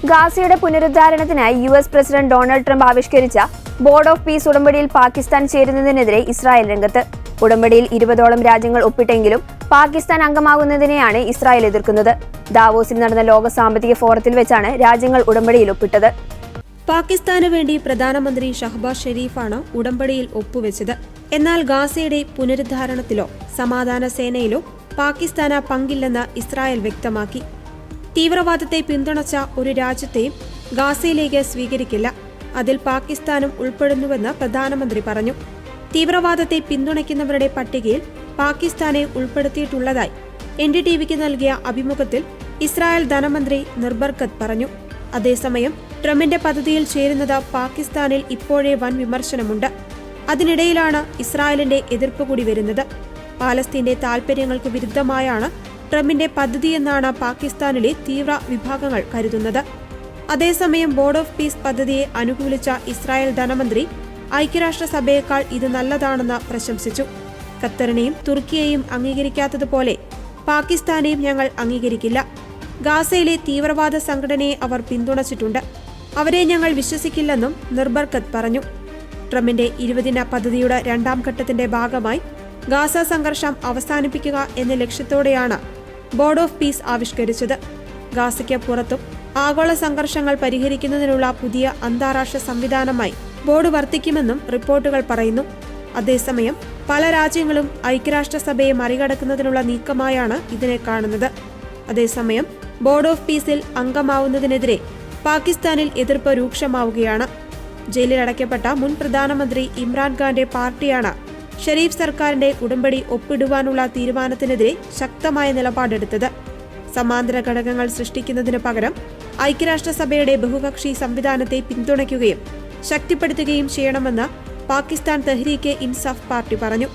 ഗാസയുടെ പുനരുദ്ധാരണത്തിനായി US president Donald Trump ആവിഷ്കരിച്ച board of peace ഉടമ്പടിയിൽ Pakistan ചേരുന്നതിനെതിരെ Israel രംഗത്ത്. ഉടമ്പടിയിൽ 20ഓളം രാജ്യങ്ങൾ ഒപ്പിട്ടെങ്കിലും പാകിസ്ഥാൻ അംഗമാകുന്നതിനെയാണ് ഇസ്രായേൽ എതിർക്കുന്നത്. ദാവോസിൽ നടന്ന ലോക സാമ്പത്തിക ഫോറത്തിൽ വെച്ചാണ് രാജ്യങ്ങൾ ഉടമ്പടിയിൽ ഒപ്പിട്ടത്. പാകിസ്ഥാന് വേണ്ടി പ്രധാനമന്ത്രി ഷഹബാസ് ഷെരീഫാണ് ഉടമ്പടിയിൽ ഒപ്പുവെച്ചത്. എന്നാൽ ഗാസയുടെ പുനരുദ്ധാരണത്തിലോ സമാധാന സേനയിലോ പാകിസ്ഥാന് പങ്കില്ലെന്ന് ഇസ്രായേൽ വ്യക്തമാക്കി. തീവ്രവാദത്തെ പിന്തുണച്ച ഒരു രാജ്യത്തെയും ഗാസയിലേക്ക് സ്വീകരിക്കില്ല, അതിൽ പാകിസ്ഥാനും ഉൾപ്പെടുന്നുവെന്ന് പ്രധാനമന്ത്രി പറഞ്ഞു. തീവ്രവാദത്തെ പിന്തുണയ്ക്കുന്നവരുടെ പട്ടികയിൽ പാകിസ്ഥാനെ ഉൾപ്പെടുത്തിയിട്ടുള്ളതായി NDTVക്ക് നൽകിയ അഭിമുഖത്തിൽ ഇസ്രായേൽ ധനമന്ത്രി നിർബർക്കത്ത് പറഞ്ഞു. അതേസമയം ട്രംപിന്റെ പദ്ധതിയിൽ ചേരുന്നത് പാകിസ്ഥാനിൽ ഇപ്പോഴേ വൻ വിമർശനമുണ്ട്. അതിനിടയിലാണ് ഇസ്രായേലിന്റെ എതിർപ്പ് കൂടി വരുന്നത്. പാലസ്തീന്റെ താൽപര്യങ്ങൾക്ക് വിരുദ്ധമായാണ് ട്രംപിന്റെ പദ്ധതിയെന്നാണ് പാകിസ്ഥാനിലെ തീവ്ര വിഭാഗങ്ങൾ കരുതുന്നത്. അതേസമയം ബോർഡ് ഓഫ് പീസ് പദ്ധതിയെ അനുകൂലിച്ച ഇസ്രായേൽ ധനമന്ത്രി ഐക്യരാഷ്ട്രസഭയേക്കാൾ ഇത് നല്ലതാണെന്ന് പ്രശംസിച്ചു. ഖത്തറിനെയും തുർക്കിയെയും അംഗീകരിക്കാത്തതുപോലെ പാകിസ്ഥാനെയും ഞങ്ങൾ അംഗീകരിക്കില്ല. ഗാസയിലെ തീവ്രവാദ സംഘടനയെ അവർ പിന്തുണച്ചിട്ടുണ്ട്, അവരെ ഞങ്ങൾ വിശ്വസിക്കില്ലെന്നും നിർബർക്കത്ത് പറഞ്ഞു. ട്രംപിന്റെ 20 ദിന പദ്ധതിയുടെ 2ാം ഘട്ടത്തിന്റെ ഭാഗമായി ഗാസ സംഘർഷം അവസാനിപ്പിക്കുക എന്ന ലക്ഷ്യത്തോടെയാണ് ബോർഡ് ഓഫ് പീസ് ആവിഷ്കരിച്ചത്. ഗാസയ്ക്ക് പുറത്തും ആഗോള സംഘർഷങ്ങൾ പരിഹരിക്കുന്നതിനുള്ള പുതിയ അന്താരാഷ്ട്ര സംവിധാനമായി ബോർഡ് വർത്തിക്കുമെന്നും റിപ്പോർട്ടുകൾ പറയുന്നു. അതേസമയം പല രാജ്യങ്ങളും ഐക്യരാഷ്ട്രസഭയെ മറികടക്കുന്നതിനുള്ള നീക്കമായാണ് ഇതിനെ കാണുന്നത്. അതേസമയം ബോർഡ് ഓഫ് പീസിൽ അംഗമാവുന്നതിനെതിരെ പാകിസ്ഥാനിൽ എതിർപ്പ് രൂക്ഷമാവുകയാണ്. ജയിലിലടയ്ക്കപ്പെട്ട മുൻ പ്രധാനമന്ത്രി ഇമ്രാൻഖാന്റെ പാർട്ടിയാണ് ഷെരീഫ് സർക്കാരിന്റെ ഉടമ്പടി ഒപ്പിടുവാനുള്ള തീരുമാനത്തിനെതിരെ ശക്തമായ നിലപാടെടുത്തത്. സമാന്തര ഘടകങ്ങൾ സൃഷ്ടിക്കുന്നതിനു പകരം ഐക്യരാഷ്ട്രസഭയുടെ ബഹുകക്ഷി സംവിധാനത്തെ പിന്തുണയ്ക്കുകയും ശക്തിപ്പെടുത്തുകയും ചെയ്യണമെന്ന് പാകിസ്ഥാൻ തെഹ്രീക്കെ ഇൻസാഫ് പാർട്ടി പറഞ്ഞു.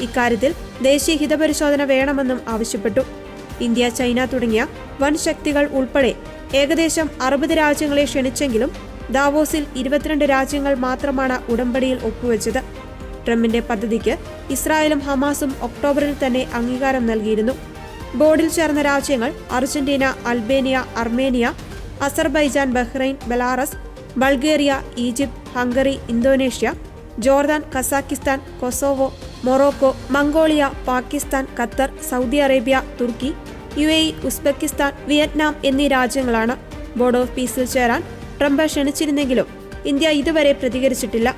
ഇക്കാര്യത്തിൽ ദേശീയ ഹിതപരിശോധന വേണമെന്നും ആവശ്യപ്പെട്ടു. ഇന്ത്യ, ചൈന തുടങ്ങിയ വൻ ശക്തികൾ ഉൾപ്പെടെ ഏകദേശം 60 രാജ്യങ്ങളെ ക്ഷണിച്ചെങ്കിലും ദാവോസിൽ 22 രാജ്യങ്ങൾ മാത്രമാണ് ഉടമ്പടിയിൽ ഒപ്പുവെച്ചത്. ട്രംപിന്റെ പദ്ധതിക്ക് ഇസ്രായേലും ഹമാസും ഒക്ടോബറിൽ തന്നെ അംഗീകാരം നൽകിയിരുന്നു. ബോർഡിൽ ചേർന്ന രാജ്യങ്ങൾ Argentina, Albania, Armenia, Azerbaijan, Bahrain, Belarus, Bulgaria, Egypt, Hungary, Indonesia, Jordan, Kazakhstan, Kosovo, Morocco, Mongolia, Pakistan, Qatar, Saudi Arabia, തുർക്കി, UAE, ഉസ്ബെക്കിസ്ഥാൻ, വിയറ്റ്നാം എന്നീ രാജ്യങ്ങളാണ്. ബോർഡ് ഓഫ് പീസിൽ ചേരാൻ ട്രംപ് ക്ഷണിച്ചിരുന്നെങ്കിലും ഇന്ത്യ ഇതുവരെ പ്രതികരിച്ചിട്ടില്ല.